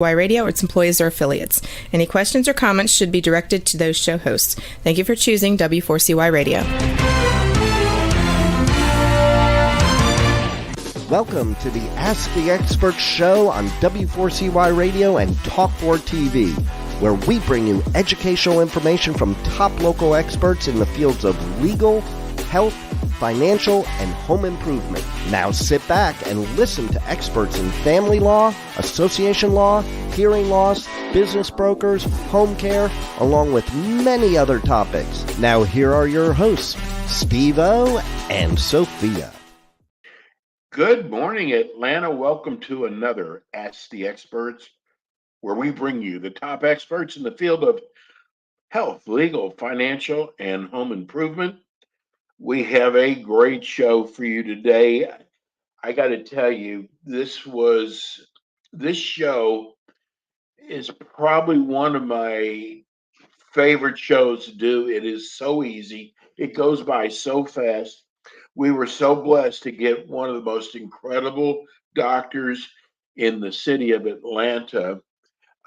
Y Radio or its employees or affiliates. Any questions or comments should be directed to those show hosts. Thank you for choosing W4CY Radio. Welcome to the Ask the Expert show on W4CY Radio and Talk4 TV, where we bring you educational information from top local experts in the fields of legal, health, financial, and home improvement. Now sit back and listen to experts in family law, association law, hearing loss, business brokers, home care, along with many other topics. Now here are your hosts, Steve-O and Sophia. Good morning, Atlanta. Welcome to another Ask the Experts, where we bring you the top experts in the field of health, legal, financial, and home improvement. We have a great show for you today. I got to tell you, this show is probably one of my favorite shows to do. It is so easy. It goes by so fast. We were so blessed to get one of the most incredible doctors in the city of Atlanta.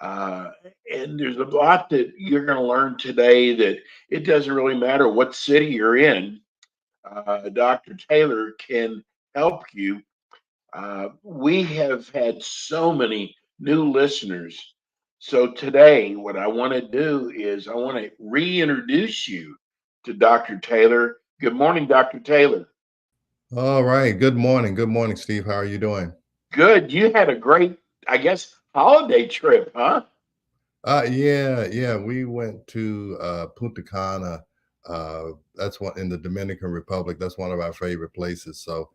And there's a lot that you're going to learn today that it doesn't really matter what city you're in. Dr. Taylor can help you. We have had so many new listeners. So today, what I want to do is I want to reintroduce you to Dr. Taylor. Good morning, Dr. Taylor. All right. Good morning. Good morning, Steve. How are you doing? Good. You had a great, I guess, holiday trip, huh? Yeah. We went to Punta Cana. That's one in the Dominican Republic. That's one of our favorite places. So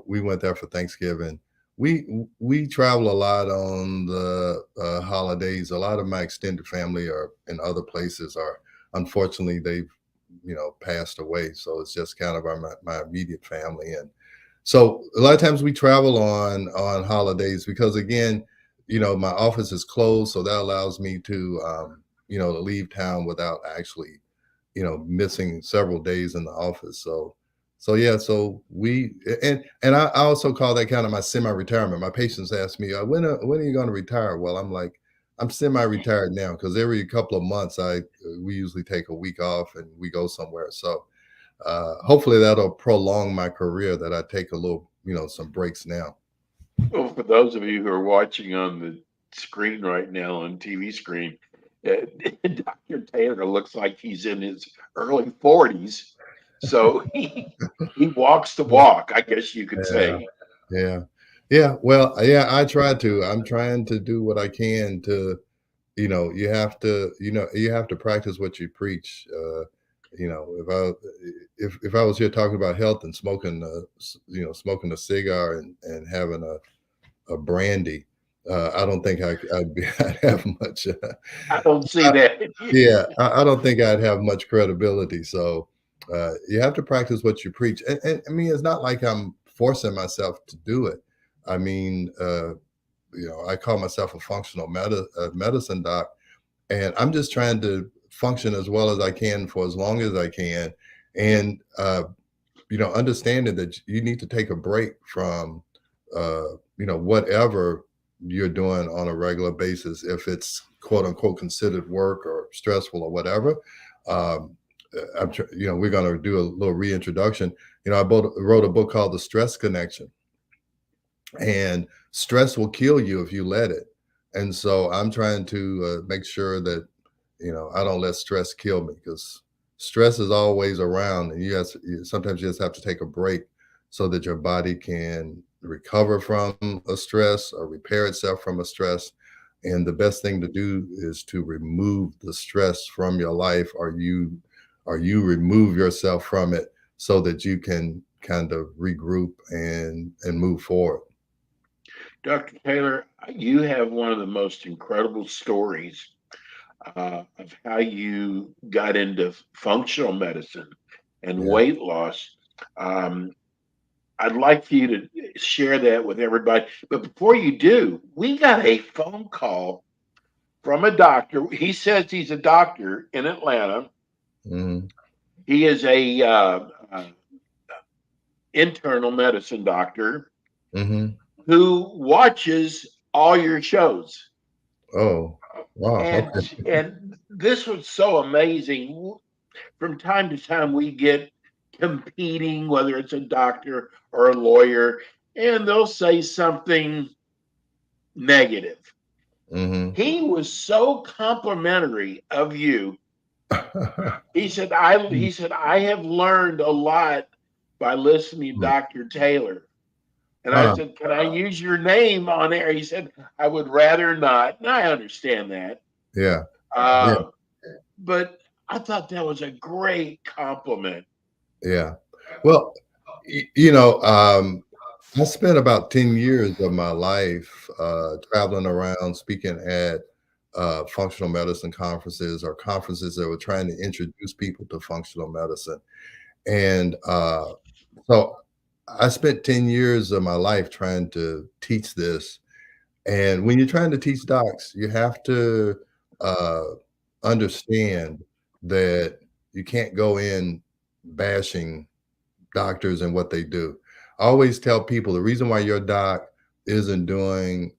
we went there for Thanksgiving. We travel a lot on the holidays. A lot of my extended family are in other places. Are unfortunately they've passed away. So it's just kind of my immediate family. And so a lot of times we travel on holidays because, again, my office is closed. So that allows me to, to leave town without actually, missing several days in the office. So we, and I also call that kind of my semi-retirement. My patients ask me, when are you going to retire? Well, I'm like, I'm semi-retired now because every couple of months we usually take a week off and we go somewhere. So hopefully that'll prolong my career, that I take a little, some breaks now. Well, for those of you who are watching on the screen right now, on TV screen, Dr. Taylor looks like he's in his early 40s. So he walks the walk, I guess you could say. Yeah. Well, yeah, I'm trying to do what I can to, you have to practice what you preach. If I was here talking about health and smoking a cigar and having a brandy, I don't think I'd have much. I don't see that. Yeah, I don't think I'd have much credibility. So you have to practice what you preach. And I mean, it's not like I'm forcing myself to do it. I mean, I call myself a functional medicine doc, and I'm just trying to function as well as I can for as long as I can. And, understanding that you need to take a break from, whatever you're doing on a regular basis, if it's quote unquote considered work or stressful or whatever. We're going to do a little reintroduction. I wrote a book called The Stress Connection, and stress will kill you if you let it. And so I'm trying to make sure that, I don't let stress kill me, because stress is always around, and sometimes you just have to take a break so that your body can recover from a stress or repair itself from a stress. And the best thing to do is to remove the stress from your life, or you remove yourself from it so that you can kind of regroup and move forward. Dr. Taylor, you have one of the most incredible stories of how you got into functional medicine and weight loss. I'd like for you to share that with everybody. But before you do, we got a phone call from a doctor. He says he's a doctor in Atlanta. Mm-hmm. He is a internal medicine doctor who watches all your shows. Oh, wow. Okay. And this was so amazing. From time to time, we get competing, whether it's a doctor or a lawyer, and they'll say something negative. Hmm. He was so complimentary of you. He said, I have learned a lot by listening to Dr. Taylor. And I Huh. said, can I use your name on air? He said, I would rather not. And I understand that. Yeah. Yeah. Uh, but I thought that was a great compliment. Yeah. Well, you know, I spent about 10 years of my life traveling around speaking at functional medicine conferences or conferences that were trying to introduce people to functional medicine. And so I spent 10 years of my life trying to teach this. And when you're trying to teach docs, you have to uh, understand that you can't go in bashing doctors and what they do. I always tell people the reason why your doc isn't doing,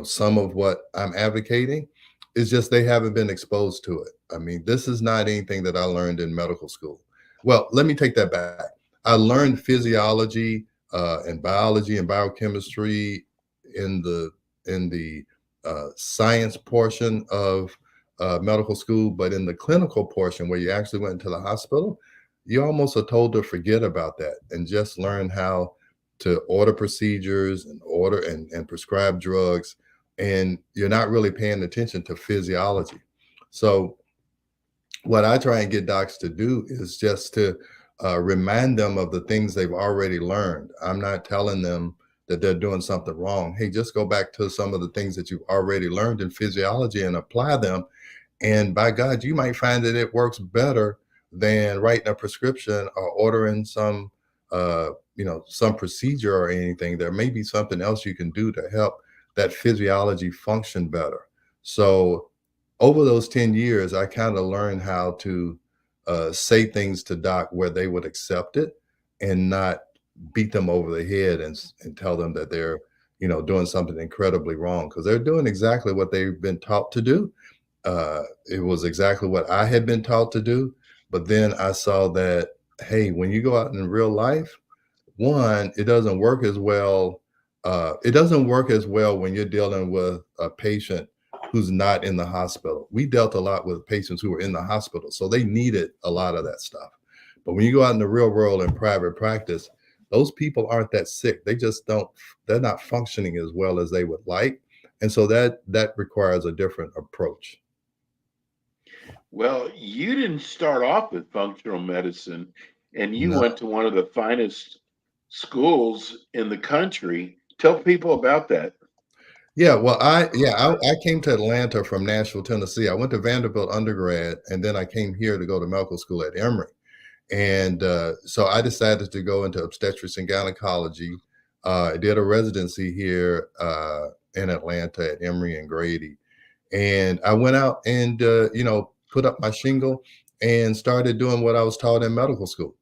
some of what I'm advocating is just they haven't been exposed to it. I mean, this is not anything that I learned in medical school. Well, let me take that back. I learned physiology and biology and biochemistry in the science portion of medical school, but in the clinical portion where you actually went into the hospital, you almost are told to forget about that and just learn how to order procedures and order and prescribe drugs. And you're not really paying attention to physiology. So what I try and get docs to do is just to remind them of the things they've already learned. I'm not telling them that they're doing something wrong. Hey, just go back to some of the things that you've already learned in physiology and apply them. And by God, you might find that it works better than writing a prescription or ordering some procedure or anything. There may be something else you can do to help that physiology function better. So over those 10 years, I kind of learned how to say things to doc where they would accept it and not beat them over the head and tell them that they're, doing something incredibly wrong, because they're doing exactly what they've been taught to do. It was exactly what I had been taught to do. But then I saw that, hey, when you go out in real life, one, it doesn't work as well. It doesn't work as well when you're dealing with a patient who's not in the hospital. We dealt a lot with patients who were in the hospital, so they needed a lot of that stuff. But when you go out in the real world in private practice, those people aren't that sick. They just they're not functioning as well as they would like. And so that requires a different approach. Well, you didn't start off with functional medicine, and you No. went to one of the finest schools in the country. Tell people about that. Yeah, well, I came to Atlanta from Nashville, Tennessee. I went to Vanderbilt undergrad, and then I came here to go to medical school at Emory. And so I decided to go into obstetrics and gynecology. I did a residency here in Atlanta at Emory and Grady. And I went out and, put up my shingle and started doing what I was taught in medical school.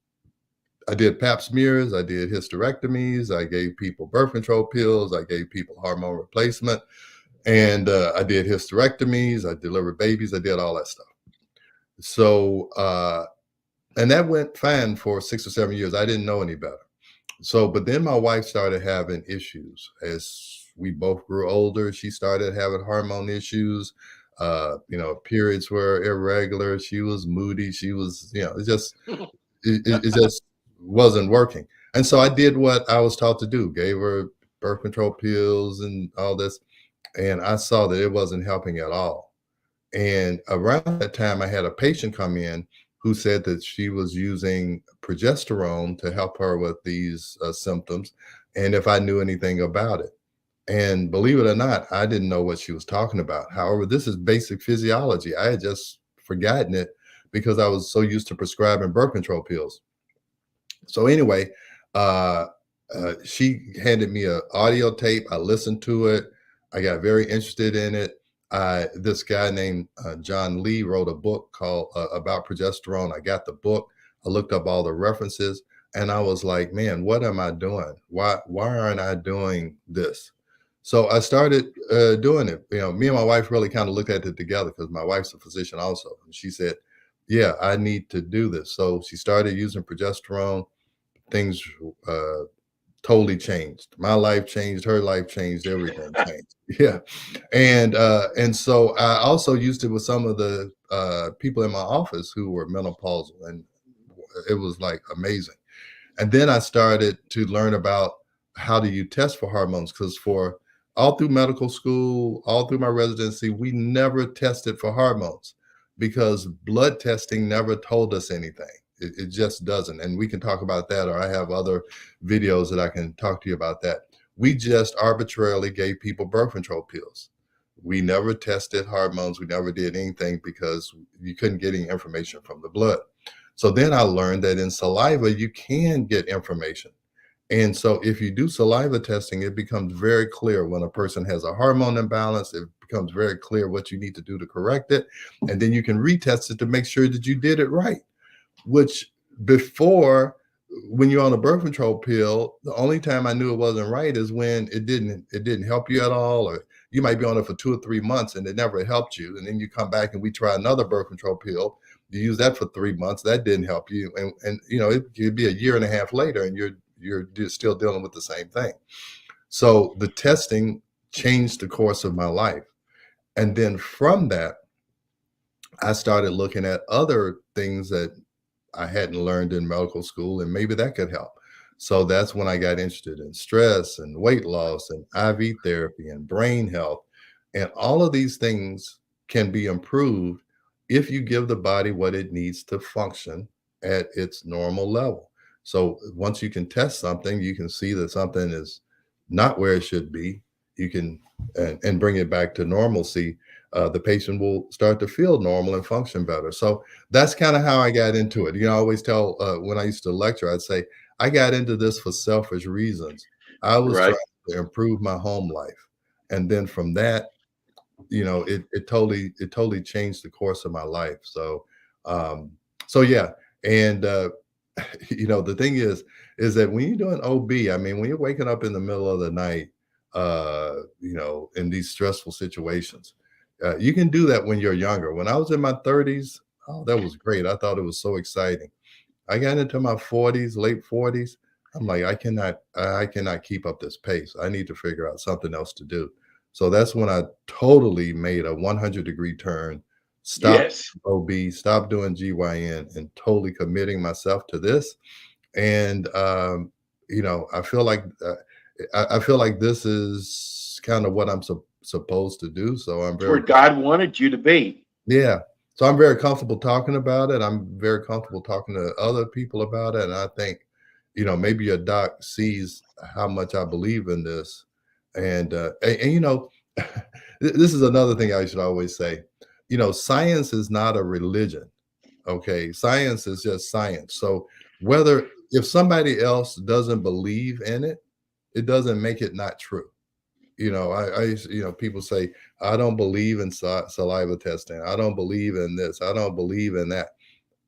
I did pap smears, I did hysterectomies, I gave people birth control pills, I gave people hormone replacement, and I did hysterectomies, I delivered babies, I did all that stuff. So, and that went fine for 6 or 7 years. I didn't know any better. So, but then my wife started having issues as we both grew older. She started having hormone issues. Periods were irregular. She was moody. She was, it just wasn't working. And so I did what I was taught to do, gave her birth control pills and all this. And I saw that it wasn't helping at all. And around that time, I had a patient come in who said that she was using progesterone to help her with these symptoms, and if I knew anything about it. And believe it or not, I didn't know what she was talking about. However, this is basic physiology. I had just forgotten it because I was so used to prescribing birth control pills. So anyway, she handed me an audio tape. I listened to it. I got very interested in it. This guy named John Lee wrote a book called about progesterone. I got the book. I looked up all the references, and I was like, man, what am I doing? Why aren't I doing this? So I started doing it. Me and my wife really kind of looked at it together because my wife's a physician also. And she said, yeah, I need to do this. So she started using progesterone. Things uh, totally changed. My life changed, her life changed, everything changed. Yeah. And so I also used it with some of the people in my office who were menopausal, and it was like amazing. And then I started to learn about how do you test for hormones, because for all through medical school, all through my residency, we never tested for hormones because blood testing never told us anything. It just doesn't. And we can talk about that, or I have other videos that I can talk to you about that. We just arbitrarily gave people birth control pills. We never tested hormones. We never did anything because you couldn't get any information from the blood. So then I learned that in saliva, you can get information. And so if you do saliva testing, it becomes very clear when a person has a hormone imbalance. It becomes very clear what you need to do to correct it. And then you can retest it to make sure that you did it right, which before, when you're on a birth control pill, the only time I knew it wasn't right is when it didn't help you at all, or you might be on it for 2 or 3 months and it never helped you. And then you come back and we try another birth control pill. You use that for 3 months, that didn't help you. And it could be a year and a half later and you're still dealing with the same thing. So the testing changed the course of my life. And then from that, I started looking at other things that I hadn't learned in medical school, and maybe that could help. So that's when I got interested in stress and weight loss and IV therapy and brain health. And all of these things can be improved if you give the body what it needs to function at its normal level. So once you can test something, you can see that something is not where it should be. You can and bring it back to normalcy. The patient will start to feel normal and function better. So that's kind of how I got into it. I always tell when I used to lecture, I'd say, I got into this for selfish reasons. I was Right. trying to improve my home life. And then from that, it totally changed the course of my life. So, yeah. And, the thing is that when you're doing OB, I mean, when you're waking up in the middle of the night, in these stressful situations, you can do that when you're younger. When I was in my 30s, oh, that was great. I thought it was so exciting. I got into my 40s, late 40s. I'm like, I cannot keep up this pace. I need to figure out something else to do. So that's when I totally made a 100-degree turn, stopped Yes. OB, stopped doing GYN, and totally committing myself to this. And I feel like I feel like this is kind of what I'm supposed to do. So I'm It's where very God wanted you to be. yeah. So I'm very comfortable talking about it. I'm very comfortable talking to other people about it. And I think, maybe your doc sees how much I believe in this. And this is another thing I should always say. Science is not a religion. Okay. Science is just science. So if somebody else doesn't believe in it, it doesn't make it not true. People say, I don't believe in saliva testing. I don't believe in this. I don't believe in that.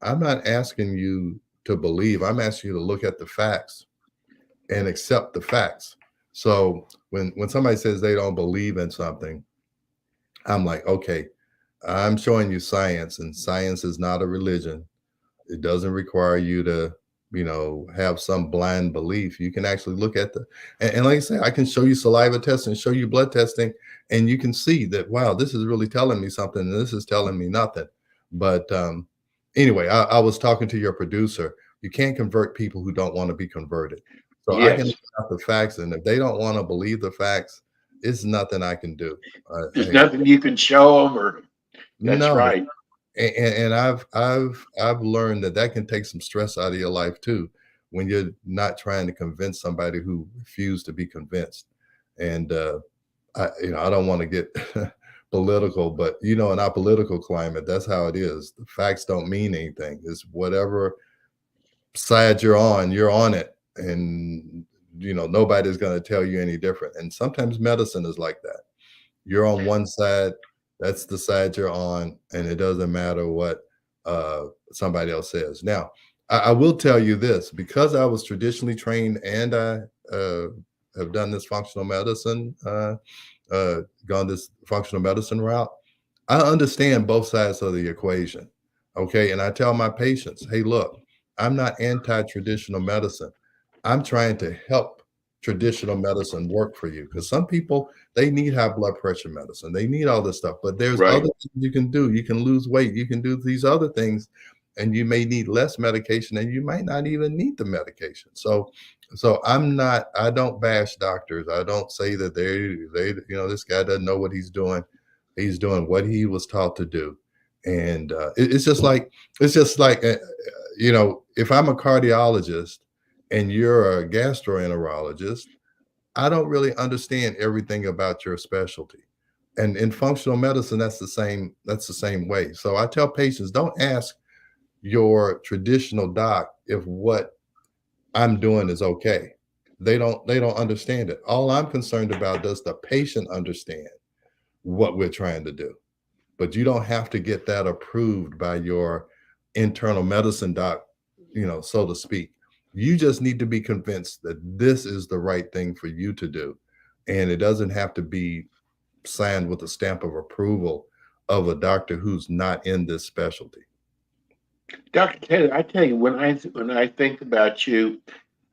I'm not asking you to believe. I'm asking you to look at the facts and accept the facts. So when somebody says they don't believe in something, I'm like, okay, I'm showing you science, and science is not a religion. It doesn't require you to have some blind belief. You can actually look at and like I say, I can show you saliva testing, show you blood testing, and you can see that, wow, this is really telling me something, and this is telling me nothing. But anyway, I was talking to your producer. You can't convert people who don't want to be converted. So I can Yes. look at the facts, and if they don't want to believe the facts, it's nothing I can do. There's nothing you can show them, or that's No, right. and I've learned that can take some stress out of your life too, when you're not trying to convince somebody who refused to be convinced. And I don't want to get political, but in our political climate, that's how it is. The facts don't mean anything. It's whatever side you're on it, and nobody's going to tell you any different. And sometimes medicine is like that. You're on one side, that's the side you're on, and it doesn't matter what somebody else says. Now, I will tell you this, because I was traditionally trained and I have done this functional medicine, gone this functional medicine route, I understand both sides of the equation. Okay. And I tell my patients, hey, look, I'm not anti-traditional medicine. I'm trying to help traditional medicine work for you, because some people, they need high blood pressure medicine, they need all this stuff, but there's Right. other things you can do. You can lose weight, you can do these other things, and you may need less medication, and you might not even need the medication. So I don't bash doctors. I don't say that this guy doesn't know what he's doing. He's doing what he was taught to do. And it's just like if I'm a cardiologist and you're a gastroenterologist, I don't really understand everything about your specialty. And in functional medicine, that's the same way. So I tell patients, don't ask your traditional doc if what I'm doing is okay. They don't understand it. All I'm concerned about, does the patient understand what we're trying to do? But you don't have to get that approved by your internal medicine doc, so to speak. You just need to be convinced that this is the right thing for you to do. And it doesn't have to be signed with a stamp of approval of a doctor who's not in this specialty. Dr. Taylor, I tell you, when I think about you,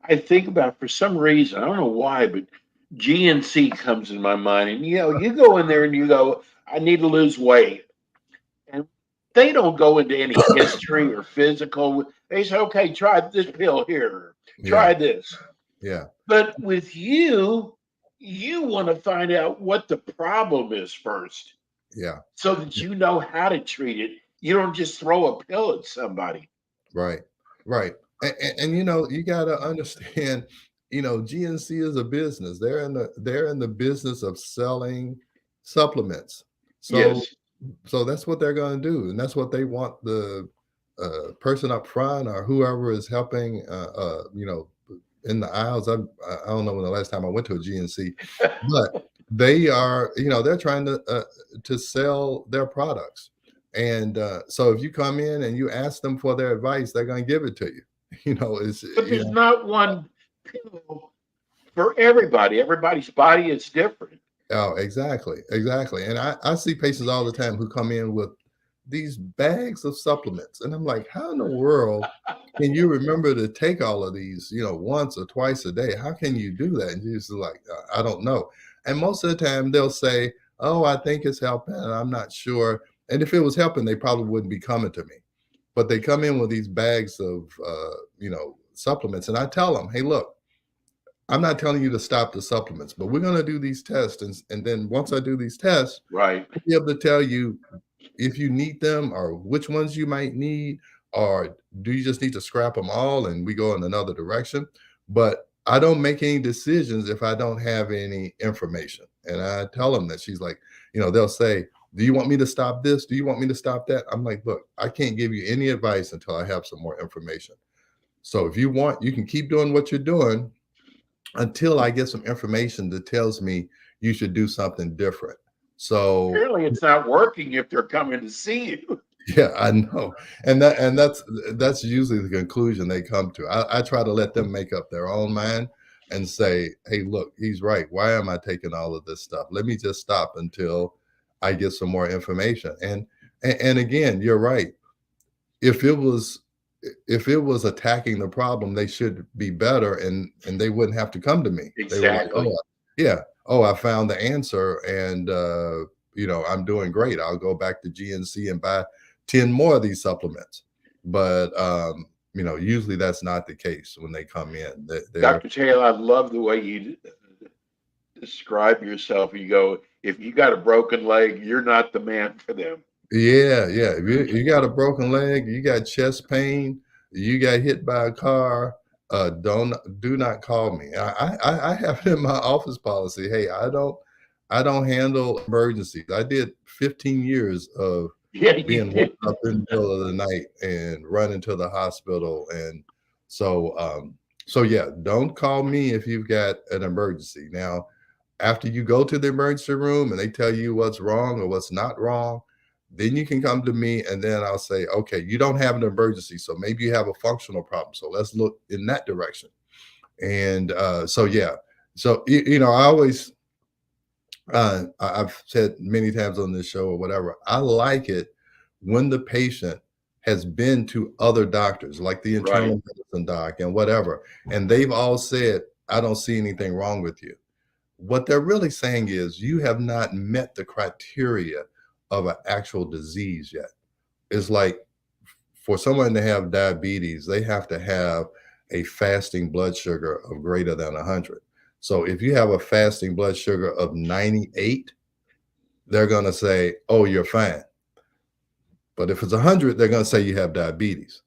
I think about, for some reason, I don't know why, but GNC comes in my mind. And you go in there and you go, I need to lose weight. And they don't go into any history or physical. They say, okay, try this pill here. Try this. Yeah. But with you want to find out what the problem is first. Yeah. So that you know how to treat it. You don't just throw a pill at somebody. Right. And you got to understand, GNC is a business. They're in the business of selling supplements. Yes. So that's what they're going to do, and that's what they want the person up front or whoever is helping, in the aisles. I don't know when the last time I went to a GNC, but they are, they're trying to sell their products. And so if you come in and you ask them for their advice, they're going to give it to you. But there's not one pill for everybody. Everybody's body is different. Oh, exactly. And I see patients all the time who come in with these bags of supplements, and I'm like, how in the world can you remember to take all of these, once or twice a day? How can you do that? And you're just like, I don't know. And most of the time they'll say, oh, I think it's helping, and I'm not sure. And if it was helping, they probably wouldn't be coming to me. But they come in with these bags of, supplements, and I tell them, hey, look, I'm not telling you to stop the supplements, but we're going to do these tests. And then once I do these tests, Right. I'll be able to tell you if you need them or which ones you might need, or do you just need to scrap them all and we go in another direction? But I don't make any decisions if I don't have any information. And I tell them that. She's like, they'll say, do you want me to stop this? Do you want me to stop that? I'm like, look, I can't give you any advice until I have some more information. So if you want, you can keep doing what you're doing until I get some information that tells me you should do something different. So Apparently it's not working if they're coming to see you. yeah, I know. And that's usually the conclusion they come to. I try to let them make up their own mind and say, hey, look, he's right. Why am I taking all of this stuff? Let me just stop until I get some more information. And again, you're right. If it was attacking the problem, they should be better, and they wouldn't have to come to me. Exactly. They were like, oh, yeah. Oh, I found the answer, and I'm doing great. I'll go back to GNC and buy 10 more of these supplements. But usually that's not the case when they come in. Dr. Taylor, I love the way you describe yourself. You go, if you got a broken leg, you're not the man for them. Yeah. If you got a broken leg, you got chest pain, you got hit by a car, do not call me. I have it in my office policy. Hey, I don't handle emergencies. I did 15 years of being woken up in the middle of the night and running to the hospital. And so yeah, don't call me if you've got an emergency. Now, after you go to the emergency room and they tell you what's wrong or what's not wrong, then you can come to me, and then I'll say, okay, you don't have an emergency, so maybe you have a functional problem. So let's look in that direction. And so, yeah, So I always I've said many times on this show or whatever, I like it when the patient has been to other doctors, like the Right. internal medicine doc and whatever, and they've all said, I don't see anything wrong with you. What they're really saying is you have not met the criteria of an actual disease yet. It's like for someone to have diabetes, they have to have a fasting blood sugar of greater than 100. So if you have a fasting blood sugar of 98, they're going to say, oh, you're fine. But if it's 100, they're going to say you have diabetes.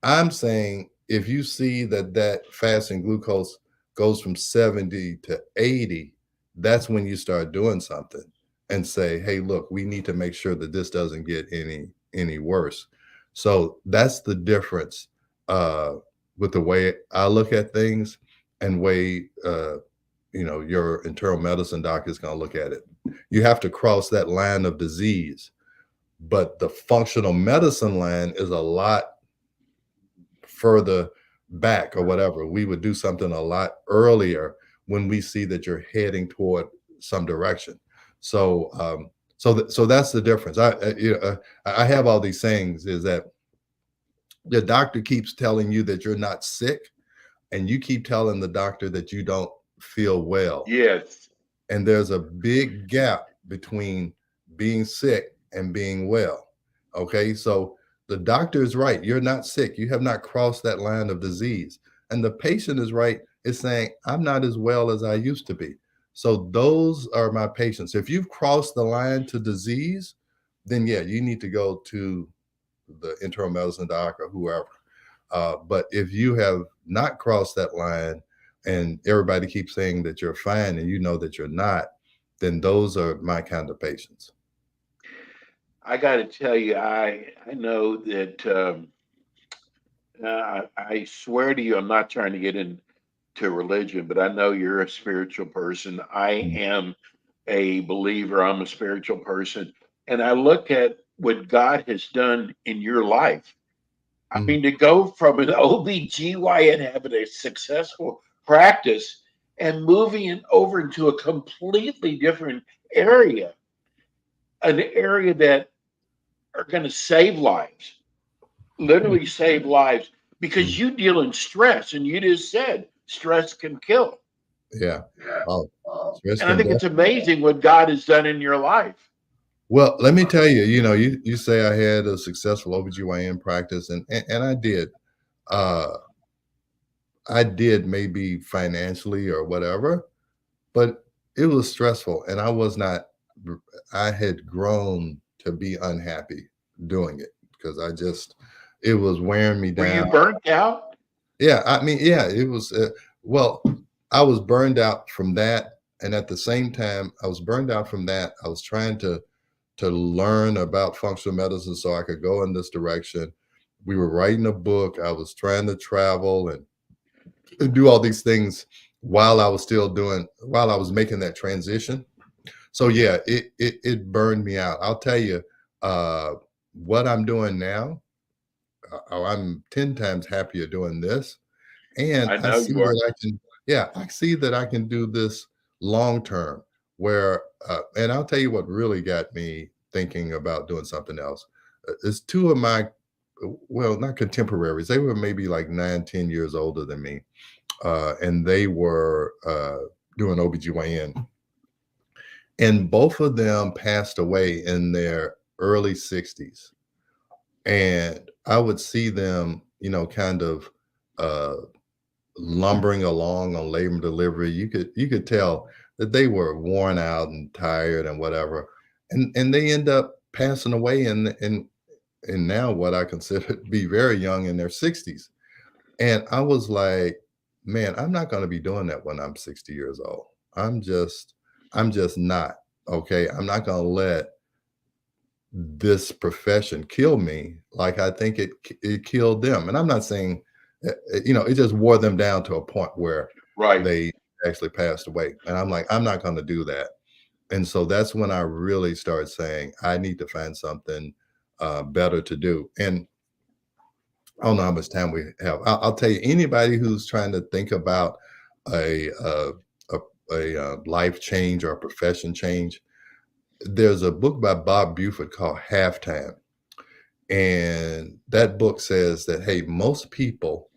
I'm saying if you see that fasting glucose goes from 70 to 80, that's when you start doing something and say, hey, look, we need to make sure that this doesn't get any worse. So that's the difference with the way I look at things and way your internal medicine doc is going to look at it. You have to cross that line of disease, but the functional medicine line is a lot further back or whatever. We would do something a lot earlier when we see that you're heading toward some direction. So so that's the difference. I have all these sayings is that the doctor keeps telling you that you're not sick, and you keep telling the doctor that you don't feel well. Yes. And there's a big gap between being sick and being well. Okay, so the doctor is right. You're not sick. You have not crossed that line of disease. And the patient is right. It's saying, I'm not as well as I used to be. So those are my patients. If you've crossed the line to disease, then yeah, you need to go to the internal medicine doc or whoever. But if you have not crossed that line and everybody keeps saying that you're fine and you know that you're not, then those are my kind of patients. I got to tell you, I know that I swear to you, I'm not trying to get into religion, but I know you're a spiritual person. I am a believer. I'm a spiritual person, and I look at what God has done in your life. I mean, to go from an OBGYN having a successful practice and moving it over into a completely different area, an area that are going to save lives, literally save lives, because you deal in stress, and you just said stress can kill. Yeah. Oh, stress And I can think it's amazing what God has done in your life. Well, let me tell you, you say I had a successful OBGYN practice, and I did. I did maybe financially or whatever, but it was stressful, and I had grown to be unhappy doing it because it was wearing me Were you down. burnt out? Yeah, I mean, yeah, it was, well, I was burned out from that, and at the same time, I was burned out from that. I was trying to learn about functional medicine so I could go in this direction. We were writing a book. I was trying to travel and do all these things while I was making that transition. So yeah, it burned me out. I'll tell you, what I'm doing now, I'm 10 times happier doing this. And I know you are. I see that I can do this long term where, and I'll tell you what really got me thinking about doing something else is two of my, well, not contemporaries. They were maybe like 9, 10 years older than me. And they were doing OBGYN. And both of them passed away in their early 60s. And I would see them, kind of lumbering along on labor and delivery. You could tell that they were worn out and tired and whatever. And they end up passing away in now what I consider to be very young in their 60s. And I was like, man, I'm not going to be doing that when I'm 60 years old. I'm just not. Okay. I'm not going to let this profession kill me like I think it killed them. And I'm not saying, it just wore them down to a point where Right. they actually passed away. And I'm like, I'm not going to do that. And so that's when I really started saying, I need to find something better to do. And I don't know how much time we have. I'll tell you, anybody who's trying to think about a life change or a profession change. There's a book by Bob Buford called Halftime. And that book says that, hey, most people,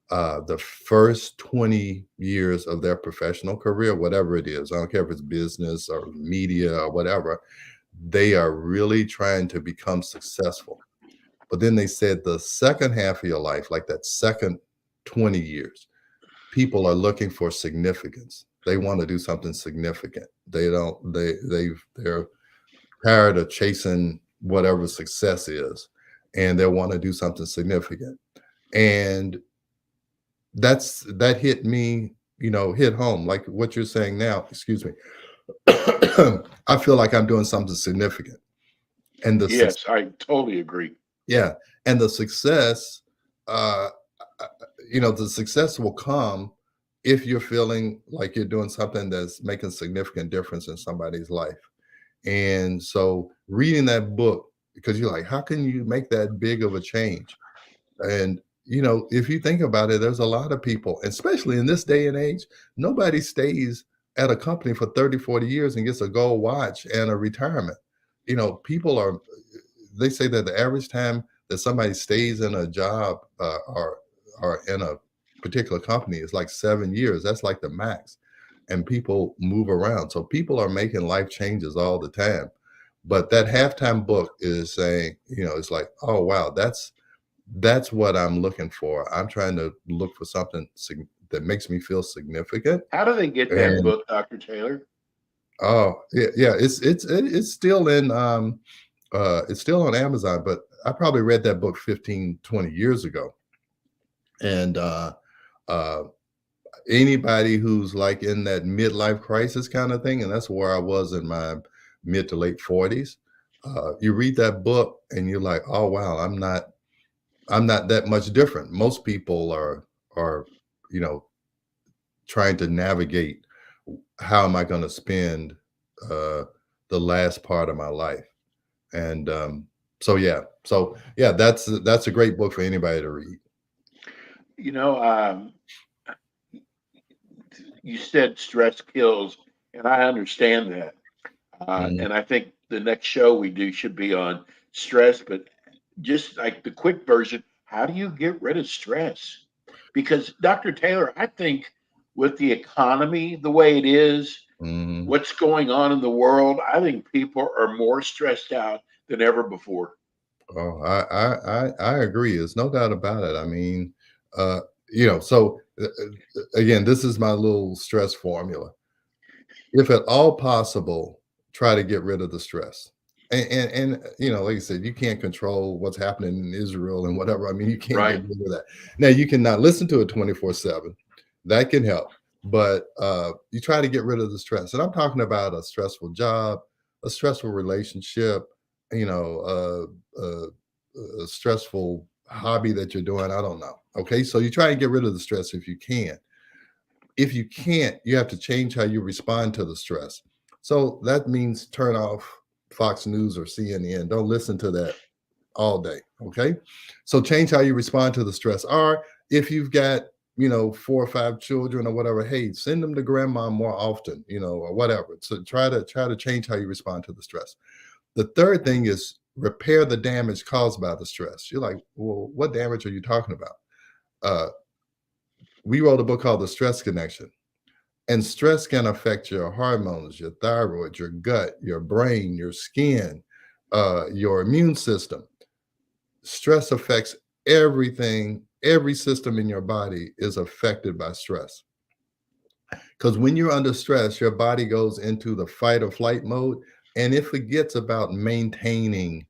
the first 20 years of their professional career, whatever it is, I don't care if it's business or media or whatever, they are really trying to become successful. But then they said the second half of your life, like that second 20 years, people are looking for significance. They want to do something significant. They're tired of chasing whatever success is, and they want to do something significant. And that hit me, hit home, like what you're saying now. Excuse me. I feel like I'm doing something significant. And yes, I totally agree. yeah, and the success, uh, the success will come if you're feeling like you're doing something that's making a significant difference in somebody's life. And so reading that book, because you're like, how can you make that big of a change? And if you think about it, there's a lot of people, especially in this day and age, nobody stays at a company for 30, 40 years and gets a gold watch and a retirement. They say that the average time that somebody stays in a job or in a particular company is like 7 years. That's like the max. And people move around. So people are making life changes all the time. But that Halftime book is saying, it's like, oh, wow, that's what I'm looking for. I'm trying to look for something that makes me feel significant. How do they get that book, Dr. Taylor? Oh, yeah. It's still in it's still on Amazon, but I probably read that book 15, 20 years ago. And anybody who's like in that midlife crisis kind of thing, and that's where I was in my mid to late 40s, you read that book and you're like, oh wow, I'm not that much different. Most people are trying to navigate, how am I going to spend the last part of my life. And so yeah, that's a great book for anybody to read. You said stress kills, and I understand that. And I think the next show we do should be on stress, but just like the quick version, how do you get rid of stress? Because Dr. Taylor, I think with the economy the way it is, what's going on in the world, I think people are more stressed out than ever before. Oh, I agree. There's no doubt about it. I mean, so again, this is my little stress formula. If at all possible, try to get rid of the stress. And like I said, you can't control what's happening in Israel and whatever. I mean, you can't get rid of that. Now, you cannot listen to it 24/7. That can help, but you try to get rid of the stress. And I'm talking about a stressful job, a stressful relationship, a stressful hobby that you're doing. I don't know. Okay, so you try to get rid of the stress if you can. If you can't, you have to change how you respond to the stress. So that means turn off Fox News or CNN. Don't listen to that all day. Okay. So change how you respond to the stress. Or if you've got, 4 or 5 children or whatever, hey, send them to grandma more often, or whatever. So try to change how you respond to the stress. The third thing is repair the damage caused by the stress. You're like, well, what damage are you talking about? We wrote a book called The Stress Connection. And stress can affect your hormones, your thyroid, your gut, your brain, your skin, your immune system. Stress affects everything. Every system in your body is affected by stress. Because when you're under stress, your body goes into the fight or flight mode, and it forgets about maintaining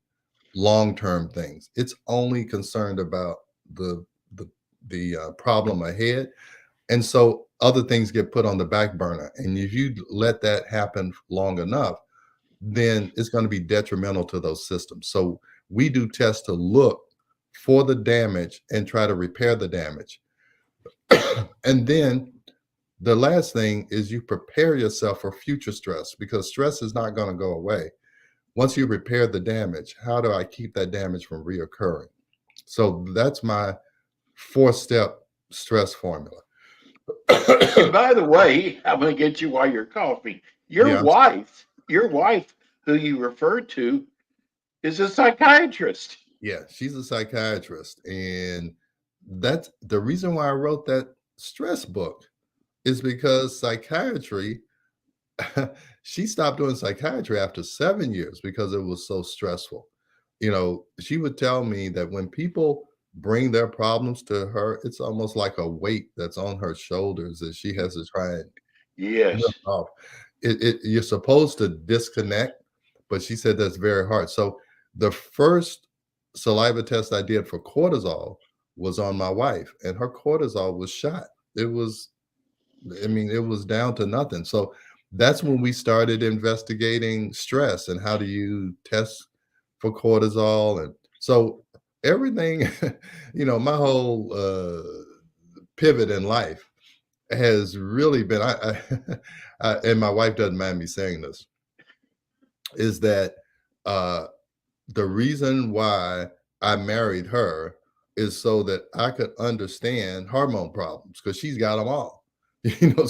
long-term things. It's only concerned about the problem ahead. And so other things get put on the back burner. And if you let that happen long enough, then it's going to be detrimental to those systems. So we do tests to look for the damage and try to repair the damage. And then the last thing is you prepare yourself for future stress, because stress is not going to go away. Once you repair the damage, how do I keep that damage from reoccurring? So that's my 4-step stress formula. And by the way, I'm going to get you while you're coughing. Yeah, Your wife, who you referred to, is a psychiatrist. yeah, she's a psychiatrist, and that's the reason why I wrote that stress book is because psychiatry. She stopped doing psychiatry after 7 years because it was so stressful. She would tell me that when people bring their problems to her, it's almost like a weight that's on her shoulders that she has to try and Yes. lift off. You're supposed to disconnect, but she said that's very hard. So the first saliva test I did for cortisol was on my wife, and her cortisol was shot. It was, I mean, it was down to nothing. So that's when we started investigating stress and how do you test for cortisol. And so everything, my whole pivot in life has really been, and my wife doesn't mind me saying this, is that uh, the reason why I married her is so that I could understand hormone problems because she's got them all.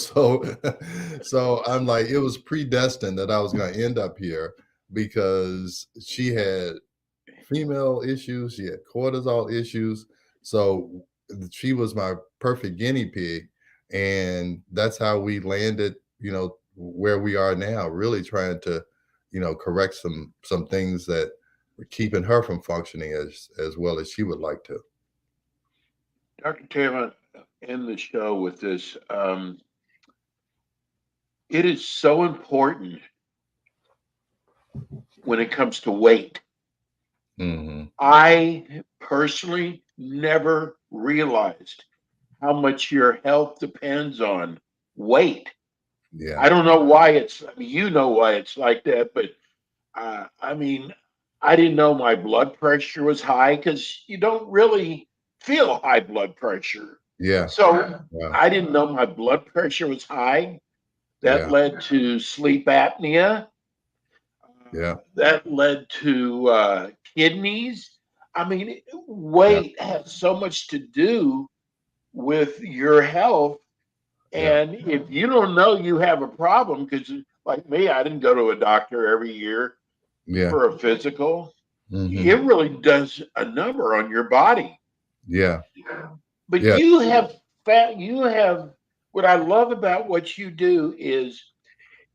So I'm like, it was predestined that I was going to end up here because she had female issues, she had cortisol issues. So she was my perfect guinea pig. And that's how we landed, where we are now, really trying to, correct some things that were keeping her from functioning as well as she would like to. Dr. Taylor, end the show with this. It is so important when it comes to weight. Mm-hmm. I personally never realized how much your health depends on weight. Yeah. I don't know why you know why it's like that, but I mean, I didn't know my blood pressure was high because you don't really feel high blood pressure. Yeah. So Yeah. I didn't know my blood pressure was high. That Yeah. led to sleep apnea. Yeah. That led to kidneys. I mean, weight has so much to do with your health. Yeah. And if you don't know you have a problem, because like me, I didn't go to a doctor every year Yeah. for a physical. Mhm. It really does a number on your body. Yeah. But Yeah. you have what I love about what you do is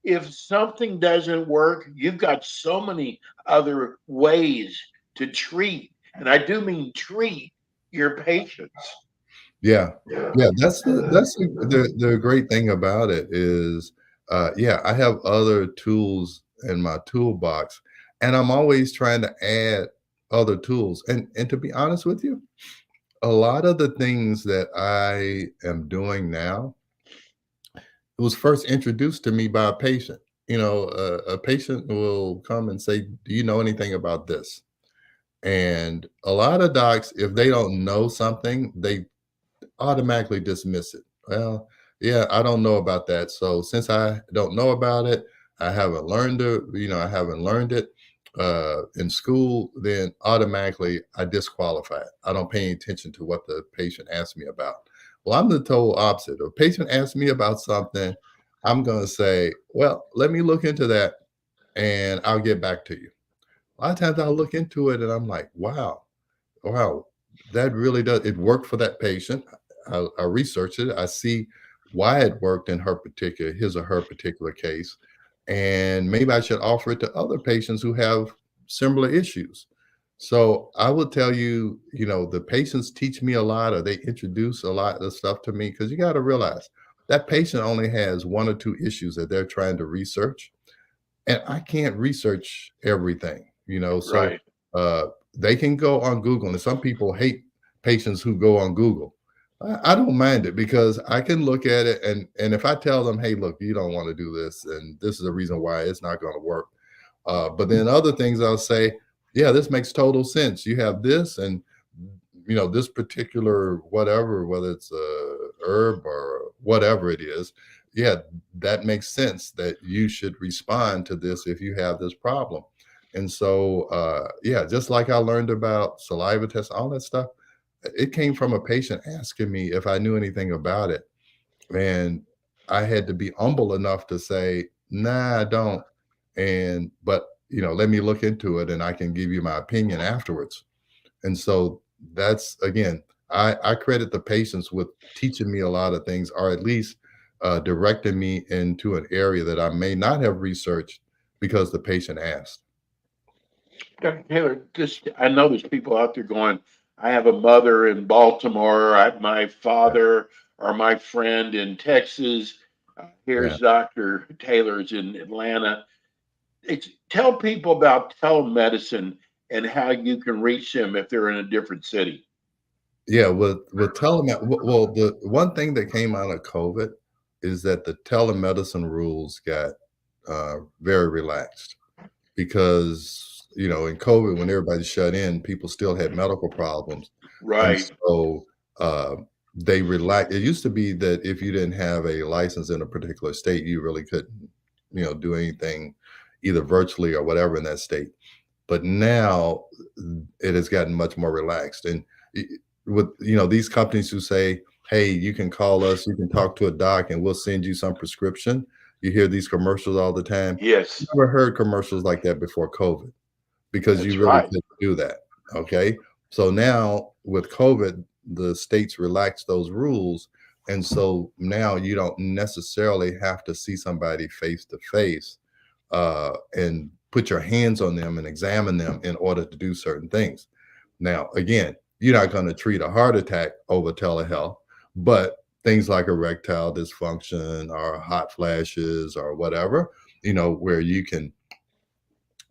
if something doesn't work, you've got so many other ways to treat. And I do mean treat your patients. Yeah. Yeah. That's the great thing about it is, yeah, I have other tools in my toolbox, and I'm always trying to add other tools. And to be honest with you, a lot of the things that I am doing now, it was first introduced to me by a patient. A patient will come and say, "Do you know anything about this?" And a lot of docs, if they don't know something, they automatically dismiss it. Well, yeah, I don't know about that. So since I don't know about it, I haven't learned it, I haven't learned it in school, then automatically I disqualify it. I don't pay any attention to what the patient asked me about. Well, I'm the total opposite. If a patient asks me about something, I'm going to say, well, let me look into that and I'll get back to you. A lot of times I'll look into it and I'm like, wow, that really does. It worked for that patient. I researched it. I see why it worked in his or her particular case. And maybe I should offer it to other patients who have similar issues. So I will tell you, the patients teach me a lot, or they introduce a lot of stuff to me, because you got to realize that patient only has one or two issues that they're trying to research. And I can't research everything, so Right. they can go on Google. And some people hate patients who go on Google. I don't mind it because I can look at it, and if I tell them, hey, look, you don't want to do this, and this is the reason why it's not going to work. But then other things I'll say, yeah, this makes total sense. You have this, and this particular whatever, whether it's a herb or whatever it is, yeah, that makes sense that you should respond to this if you have this problem. And so, yeah, just like I learned about saliva tests, all that stuff, it came from a patient asking me if I knew anything about it. And I had to be humble enough to say, nah, I don't. But let me look into it and I can give you my opinion afterwards. And so that's, again, I credit the patients with teaching me a lot of things, or at least directing me into an area that I may not have researched because the patient asked. Dr. Taylor, I know there's people out there going, I have a mother in Baltimore, my father or my friend in Texas. Here's Dr. Taylor's in Atlanta. Tell people about telemedicine and how you can reach them if they're in a different city. Yeah, with telemedicine, well, the one thing that came out of COVID is that the telemedicine rules got very relaxed, because in COVID, when everybody shut in, people still had medical problems. Right. And so they relaxed. It used to be that if you didn't have a license in a particular state, you really couldn't, do anything either virtually or whatever in that state. But now it has gotten much more relaxed. And with, these companies who say, hey, you can call us, you can talk to a doc and we'll send you some prescription. You hear these commercials all the time. Yes. You never heard commercials like that before COVID, because That's you really right. couldn't do that. Okay. So now with COVID, the states relaxed those rules. And so now you don't necessarily have to see somebody face to face and put your hands on them and examine them in order to do certain things. Now, again, you're not going to treat a heart attack over telehealth, but things like erectile dysfunction or hot flashes or whatever, where you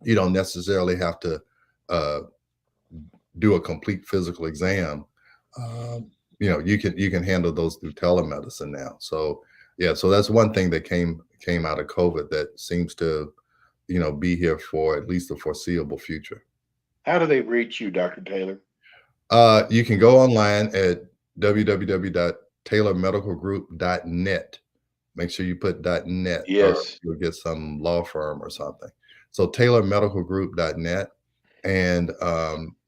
don't necessarily have to do a complete physical exam. You can handle those through telemedicine now. So yeah, so that's one thing that came out of COVID that seems to, be here for at least the foreseeable future. How do they reach you, Dr. Taylor? You can go online at www.taylormedicalgroup.net. Make sure you put .net. Yes. You'll get some law firm or something. So taylormedicalgroup.net. And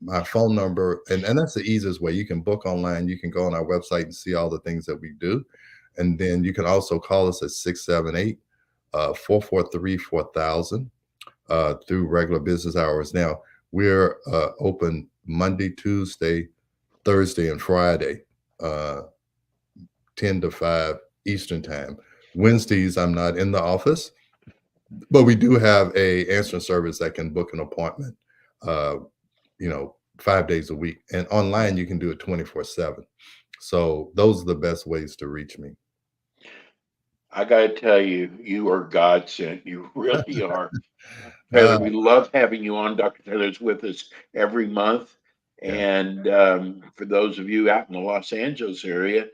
my phone number, and that's the easiest way. You can book online. You can go on our website and see all the things that we do. And then you can also call us at 678-443-4000 through regular business hours. Now, we're open Monday, Tuesday, Thursday, and Friday, 10 to 5 Eastern time. Wednesdays, I'm not in the office, but we do have a answering service that can book an appointment 5 days a week. And online, you can do it 24/7. So those are the best ways to reach me. I got to tell you, you are God sent. You really are. Taylor, we love having you on. Dr. Taylor's with us every month. And for those of you out in the Los Angeles area,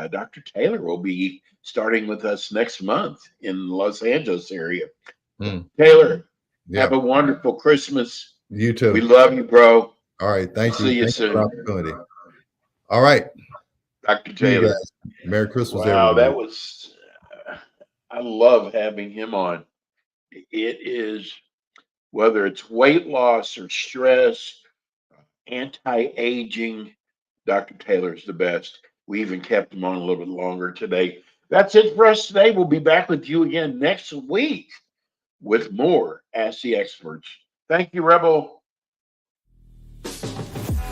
Dr. Taylor will be starting with us next month in the Los Angeles area. Taylor, have a wonderful Christmas. You too. We love you, bro. All right. Thank you. See you Thanks soon. for the opportunity. All right. Dr. Taylor. Merry Christmas. Wow, everybody. that was, I love having him on. It is, whether it's weight loss or stress, anti-aging, Dr. Taylor's the best. We even kept him on a little bit longer today. That's it for us today. We'll be back with you again next week with more Ask the Experts. Thank you, Rebel.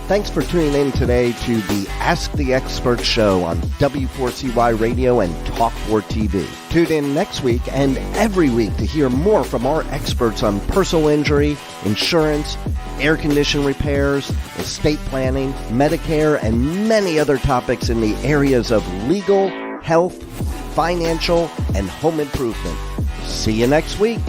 Thanks for tuning in today to the Ask the Expert show on W4CY Radio and Talk4 TV. Tune in next week and every week to hear more from our experts on personal injury, insurance, air condition repairs, estate planning, Medicare, and many other topics in the areas of legal, health, financial, and home improvement. See you next week.